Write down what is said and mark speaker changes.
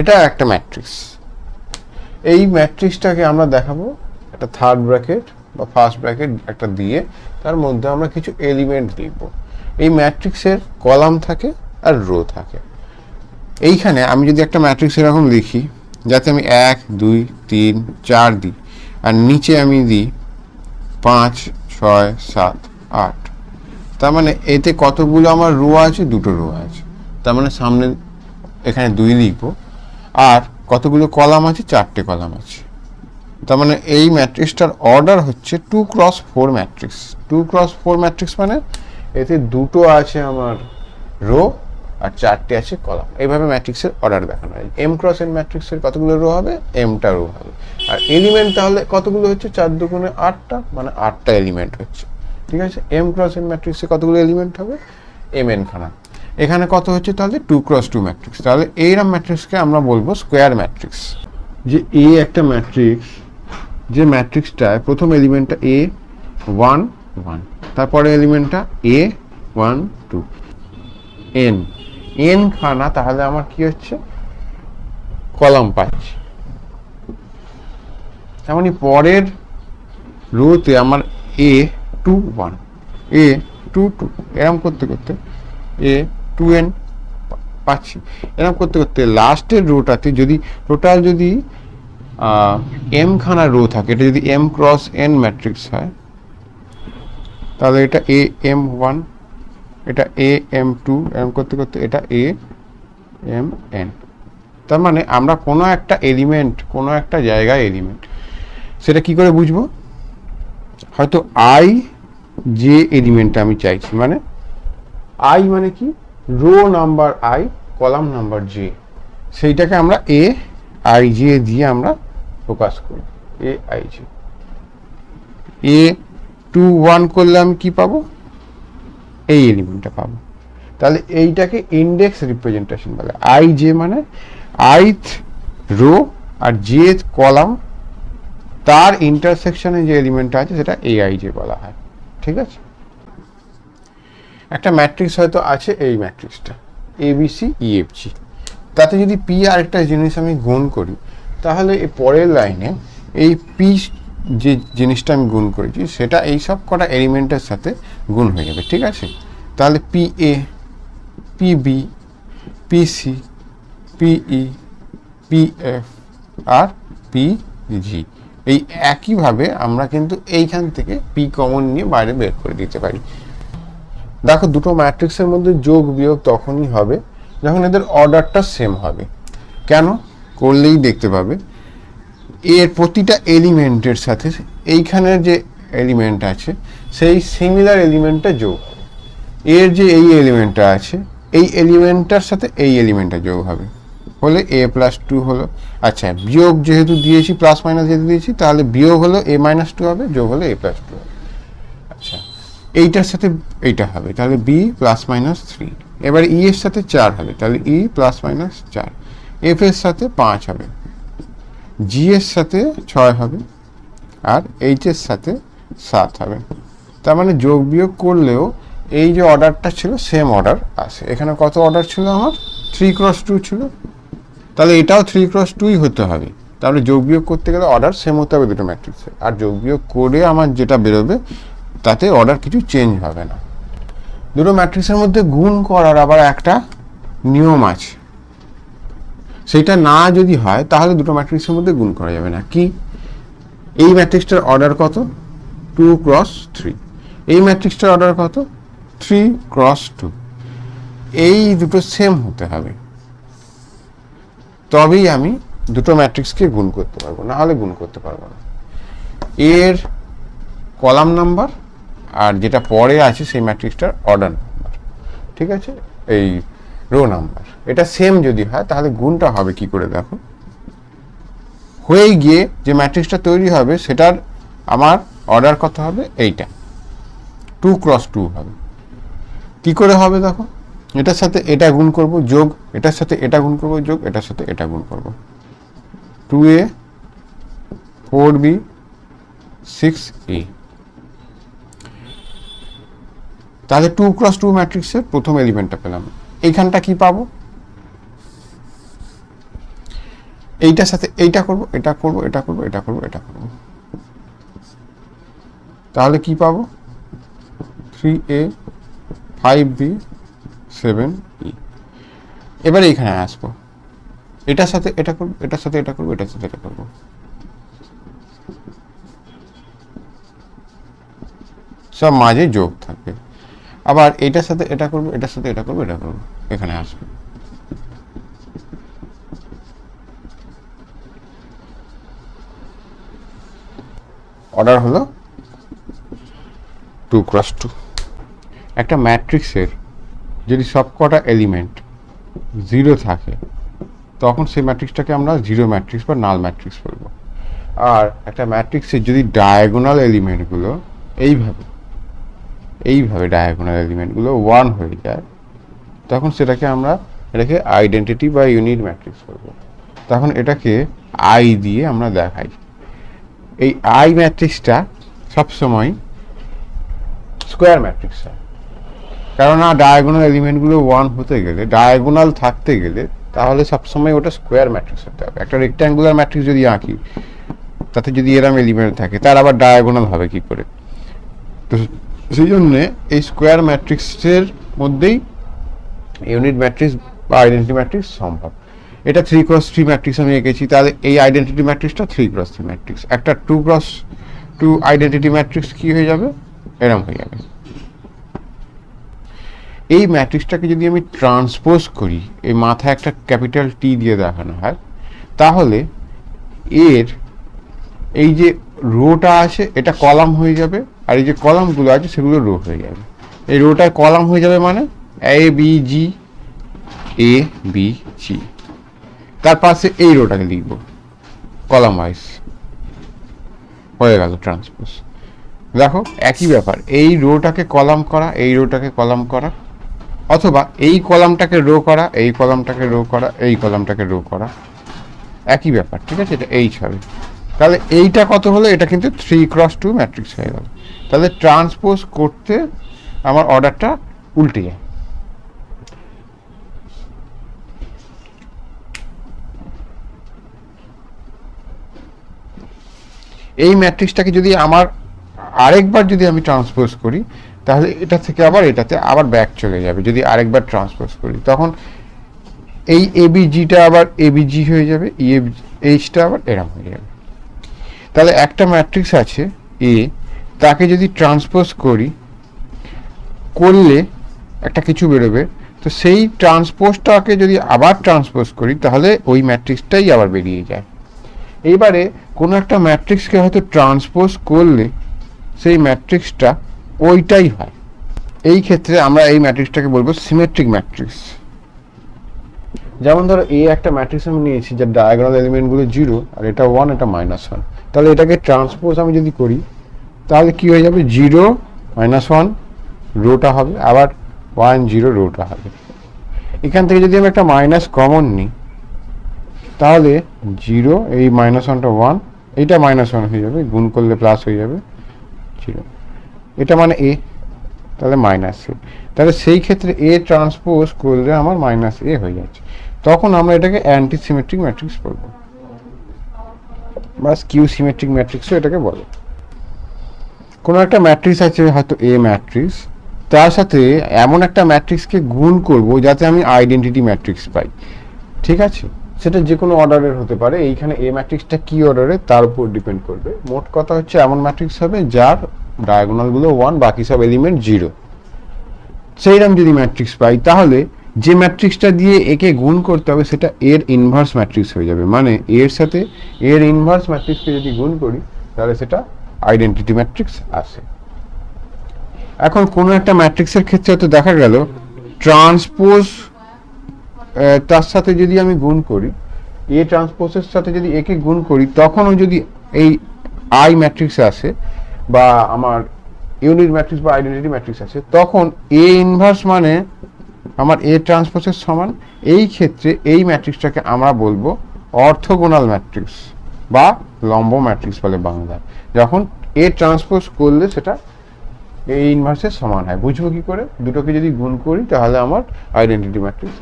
Speaker 1: এটা একটা ম্যাট্রিক্স। এই ম্যাট্রিক্সটাকে আমরা দেখাবো একটা থার্ড ব্র্যাকেট বা ফার্স্ট ব্র্যাকেট একটা দিয়ে, তার মধ্যে আমরা কিছু এলিমেন্ট লিখব। এই ম্যাট্রিক্সের কলাম থাকে আর রো থাকে। এইখানে আমি যদি একটা ম্যাট্রিক্স এরকম লিখি, যাতে আমি 1 2 3 4 দিই, আর নিচে আমি দিই 5 6 7 8, তার মানে এতে কতগুলো আমার রো আছে? দুটো রো আছে। তার মানে সামনে এখানে 2 লিখবো, আর কতগুলো কলাম আছে? 4টে কলাম আছে। তার মানে এই ম্যাট্রিক্সটার অর্ডার হচ্ছে 2 × 4 ম্যাট্রিক্স। 2 × 4 ম্যাট্রিক্স মানে এতে দুটো আছে আমার রো আর 4টে আছে কলাম। এইভাবে ম্যাট্রিক্সের অর্ডার দেখানো হয়। m × n ম্যাট্রিক্সের কতগুলো রো হবে? mটা রো হবে। আর এলিমেন্ট তাহলে কতগুলো হচ্ছে? 4 × 2 = 8টা, মানে 8টা এলিমেন্ট হচ্ছে। ঠিক আছে, m × n ম্যাট্রিক্সে কতগুলো এলিমেন্ট হবে? mn খানা। এখানে কত হচ্ছে তাহলে? 2 × 2 ম্যাট্রিক্স। তাহলে এইরকম ম্যাট্রিক্সকে আমরা বলবো স্কোয়ার ম্যাট্রিক্স। যে এ একটা ম্যাট্রিক্স, যে ম্যাট্রিক্সটায় প্রথম এলিমেন্টটা a 1 1, তারপরে এলিমেন্টটা a 1 2, n খানা, তাহলে আমার কি হচ্ছে? কলাম পাচ্ছি। তেমনি পরের রোতে আমার a 2 1 a 2 2 এরকম করতে করতে a 2n পাচ্ছি। এরকম করতে করতে লাস্টের রোটাতে যদি টোটাল যদি m খানা রো থাকে, এটা যদি m × n ম্যাট্রিক্স হয়, তাহলে এটা a m 1, এটা a m 2, এরকম করতে করতে এটা a m n। তার মানে আমরা কোনো একটা এলিমেন্ট, কোনো একটা জায়গায় এলিমেন্ট, সেটা কি করে বুঝবো? হয়তো i যে এলিমেন্টটা আমি চাইছি, মানে i মানে কি? Rho number i, column number j, সেইটাকে আমরা a i j দিয়ে আমরা প্রকাশ করি। a i j a 2 1 করলে আমি কি পাবো? এই এলিমেন্টটা পাবো। তাহলে এইটাকে ইন্ডেক্স রিপ্রেজেন্টেশন বলে। i j মানে ith রো আর jth কলাম, তার ইন্টারসেকশনে যে এলিমেন্টটা আছে সেটা aij বলা হয়। ঠিক আছে, একটা ম্যাট্রিক্স হয়তো আছে, এই ম্যাট্রিক্সটা abc efg, তাতে যদি p আরেকটা জিনিস আমি গুণ করি, তাহলে এই পরের লাইনে এই p যে জিনিসটা আমি গুণ করেছি সেটা এই সব কটা এলিমেন্টের সাথে গুণ হয়ে যাবে। ঠিক আছে, তাহলে pa pb pc pe pf আর pg, এই একইভাবে আমরা কিন্তু এইখান থেকে p কমন নিয়ে বাইরে বের করে দিতে পারি। দেখো, দুটো ম্যাট্রিক্সের মধ্যে যোগ বিয়োগ তখনই হবে যখন এদের অর্ডারটা সেম হবে। কেন? করলেই দেখতে পাবে এর প্রতিটা এলিমেন্টের সাথে এইখানের যে এলিমেন্ট আছে সেই সিমিলার এলিমেন্টটা যোগ হবে। এর যে এই এলিমেন্টটা আছে, এই এলিমেন্টটার সাথে এই এলিমেন্টটা যোগ হবে, হলে a + 2 হলো। আচ্ছা, বিয়োগ যেহেতু দিয়েছি, প্লাস মাইনাস যেহেতু দিয়েছি, তাহলে বিয়োগ হলো a - 2 হবে, যোগ হলো a + 2 হবে। আচ্ছা, এইটার সাথে এইটা হবে, তাহলে b ± 3। এবারে e এর সাথে 4 হবে, তাহলে e ± 4। f এর সাথে 5 হবে, g এর সাথে 6 হবে, আর h এর সাথে 7 হবে। তার মানে যোগ বিয়োগ করলেও এই যে অর্ডারটা ছিল সেম অর্ডার আসে। এখানে কত অর্ডার ছিল আমার? 3 × 2 ছিল, তাহলে এটাও 3 × 2ই হতে হবে। তাহলে যোগ বিয়োগ করতে গেলে অর্ডার সেম হতে হবে দুটো ম্যাট্রিক্সে, আর যোগ বিয়োগ করে আমার যেটা বেরোবে তাতে অর্ডার কিছু চেঞ্জ হবে না। দুটো ম্যাট্রিক্সের মধ্যে গুণ করার আবার একটা নিয়ম আছে, সেটা না যদি হয় তাহলে দুটো ম্যাট্রিক্সের মধ্যে গুণ করা যাবে না। কি? এই ম্যাট্রিক্সটার অর্ডার কত? 2 × 3। এই ম্যাট্রিক্সটার অর্ডার কত? 3 × 2। এই দুটো সেম হতে হবে, তবেই আমি দুটো ম্যাট্রিক্সকে গুণ করতে পারবো, না হলে গুণ করতে পারবো না। এর কলাম নাম্বার আর যেটা পরে আছে সেই ম্যাট্রিক্সটার অর্ডার নাম্বার, ঠিক আছে, এই রো নাম্বার, এটা সেম যদি হয় তাহলে গুণটা হবে কি করে? দেখো, হয়ে গিয়ে যে ম্যাট্রিক্সটা তৈরি হবে সেটার আমার অর্ডার কত হবে? এইটা 2 × 2 হবে। কি করে হবে? দেখো, এটার সাথে এটা গুণ করব, যোগ, এটার সাথে এটা গুণ করব, যোগ, এটার সাথে এটা গুণ করব। 2a 4b 6a। তাহলে 2 × 2 ম্যাট্রিক্সের প্রথম এলিমেন্টটা পেলাম। এইখানটা কি পাবো? এইটার সাথে এইটা করব, এটা করব, এটা করব, এটা করব, এটা করব, তাহলে কি পাবো? 3a 5b 7e। এবারে এখানে আসবো, এটার সাথে এটা করব, এটার সাথে এটা করব, এটার সাথে এটা করব, সব মাঝে যোগ থাকবে। আবার এটার সাথে এটা করব, এটার সাথে এটা করব, এটা করব, এখানে আসবে। অর্ডার হলো 2x2। একটা ম্যাট্রিক্সের যদি সবকটা এলিমেন্ট 0 থাকে তখন সেই ম্যাট্রিক্সটাকে আমরা জিরো ম্যাট্রিক্স বা নাল ম্যাট্রিক্স বলবো। আর একটা ম্যাট্রিক্সের যদি ডায়াগোনাল এলিমেন্টগুলো এইভাবে ডায়াগোনাল এলিমেন্টগুলো 1 হয়ে যায় তখন এটাকে আইডেন্টিটি বা ইউনিট ম্যাট্রিক্স বলবো। তখন এটাকে আই দিয়ে আমরা দেখাই। এই আই ম্যাট্রিক্সটা সবসময় স্কোয়ার ম্যাট্রিক্স হয়, কেননা ডায়াগোনাল এলিমেন্টগুলো 1 হতে গেলে, ডায়াগোনাল থাকতে গেলে তাহলে সবসময় ওটা স্কোয়ার ম্যাট্রিক্স হতে হবে। একটা রেক্ট্যাঙ্গুলার ম্যাট্রিক্স যদি আঁকি তাতে যদি এরম এলিমেন্ট থাকে তার আবার ডায়াগোনাল হবে কি করে? তো সেই জন্যে এই স্কোয়ার ম্যাট্রিক্সের মধ্যেই ইউনিট ম্যাট্রিক্স বা আইডেন্টিটি ম্যাট্রিক্স সম্ভব। এটা 3x3 ম্যাট্রিক্স আমি এঁকেছি, তাহলে এই আইডেন্টিটি ম্যাট্রিক্সটা 3x3 ম্যাট্রিক্স। একটা 2x2 আইডেন্টিটি ম্যাট্রিক্স কি হয়ে যাবে? এরম হয়ে যাবে। এই ম্যাট্রিক্সটাকে যদি আমি ট্রান্সপোজ করি, এই মাথায় একটা ক্যাপিটাল টি দিয়ে দেখানো হয়, তাহলে এর এই যে রোটা আছে এটা কলাম হয়ে যাবে, আর এই যে কলামগুলো আছে সেগুলো রো হয়ে যাবে। এই রোটা কলাম হয়ে যাবে মানে A B G, A B জি, তার পাশে এই রোটাকে লিখব কলাম ওয়াইজ, হয়ে গেল ট্রান্সপোজ। দেখো একই ব্যাপার, এই রোটাকে কলাম করা, এই রোটাকে কলাম করা, অথবা এই কলামটাকে রো করা, এই কলামটাকে রো করা, এই কলামটাকে রো করা, একই ব্যাপার, ঠিক আছে? এটা এইচ হবে। তাহলে এইটা কত হলো? এটা কিন্তু 3x2 ম্যাট্রিক্স হয়ে গেল। তাহলে ট্রান্সপোজ করতে আমার অর্ডারটা উল্টে যায়। এই ম্যাট্রিক্সটাকে যদি আমার আরেকবার যদি আমি ট্রান্সপোজ করি তাহলে এটা থেকে আবার এটাতে আবার ব্যাক চলে যাবে। যদি আরেকবার ট্রান্সপোজ করি তখন এই এবিজিটা আবার এবিজি হয়ে যাবে, এইচটা আবার এরম হয়ে যাবে। তাহলে একটা ম্যাট্রিক্স আছে এ, তাকে যদি ট্রান্সপোজ করলে একটা কিছু বেরোবে, তো সেই ট্রান্সপোজটাকে যদি আবার ট্রান্সপোজ করি তাহলে ওই ম্যাট্রিক্সটাই আবার বেরিয়ে যায়। এইবারে কোনো একটা ম্যাট্রিক্সকে হয়তো ট্রান্সপোজ করলে সেই ম্যাট্রিক্সটা ওইটাই হয়। এই ক্ষেত্রে আমরা এই ম্যাট্রিক্সটাকে বলবো সিমেট্রিক ম্যাট্রিক্স। যেমন ধরো এ একটা ম্যাট্রিক্স আমি নিয়েছি যার ডায়াগোনাল এলিমেন্টগুলো 0 আর এটা 1, এটা -1, তাহলে এটাকে ট্রান্সপোজ আমি যদি করি তাহলে কি হয়ে যাবে? 0 -1 রোটা হবে, আবার 1 0 রোটা হবে। এখান থেকে যদি আমি একটা মাইনাস কমন নিই তাহলে 0, এই -1টা 1, এইটা -1 হয়ে যাবে, গুণ করলে প্লাস হয়ে যাবে 0, এটা মানে এ, তাহলে -a। তাহলে সেই ক্ষেত্রে এ ট্রান্সপোজ করলে আমার -a হয়ে যাচ্ছে। তখন আমরা এটাকে অ্যান্টি সিমেট্রিক ম্যাট্রিক্স বলবো, বা স্কিউ সিমেট্রিক ম্যাট্রিক্সও এটাকে বলে। কোনো একটা ম্যাট্রিক্স আছে হয়তো এ ম্যাট্রিক্স, তার সাথে এমন একটা ম্যাট্রিক্সকে গুণ করব যাতে আমি আইডেন্টিটি ম্যাট্রিক্স পাই, ঠিক আছে? সেটা যে কোনো অর্ডারের হতে পারে। এইখানে এ ম্যাট্রিক্সটা কি অর্ডারে তার উপর ডিপেন্ড করবে। মোট কথা হচ্ছে এমন ম্যাট্রিক্স হবে যার ডায়াগোনালগুলো 1, বাকি সব এলিমেন্ট 0। সেইরকম যদি ম্যাট্রিক্স পাই তাহলে যে ম্যাট্রিক্সটা দিয়ে একে গুণ করতে হবে সেটা এর ইনভার্স ম্যাট্রিক্স হয়ে যাবে। মানে এর সাথে এর ইনভার্স ম্যাট্রিক্সকে যদি গুণ করি তাহলে সেটা আইডেন্টিটি ম্যাট্রিক্স আসে। এখন কোনো একটা ম্যাট্রিক্সের ক্ষেত্রে হয়তো দেখা গেল ট্রান্সপোজ তার সাথে যদি আমি গুণ করি, এ ট্রান্সপোজের সাথে যদি একে গুণ করি, তখনও যদি এই আই ম্যাট্রিক্স আসে বা আমার ইউনিট ম্যাট্রিক্স বা আইডেন্টিটি ম্যাট্রিক্স আসে, তখন এ ইনভার্স মানে আমার এ ট্রান্সপোজের সমান। এই ক্ষেত্রে এই ম্যাট্রিক্সটাকে আমরা বলবো অর্থোগোনাল ম্যাট্রিক্স বা লম্ব ম্যাট্রিক্স বলে বাংলায়। যখন এ ট্রান্সপোজ করলে সেটা এ ইনভার্সের সমান হয়। বুঝবো কি করে? দুটোকে যদি গুণ করি তাহলে আমার আইডেন্টিটি ম্যাট্রিক্স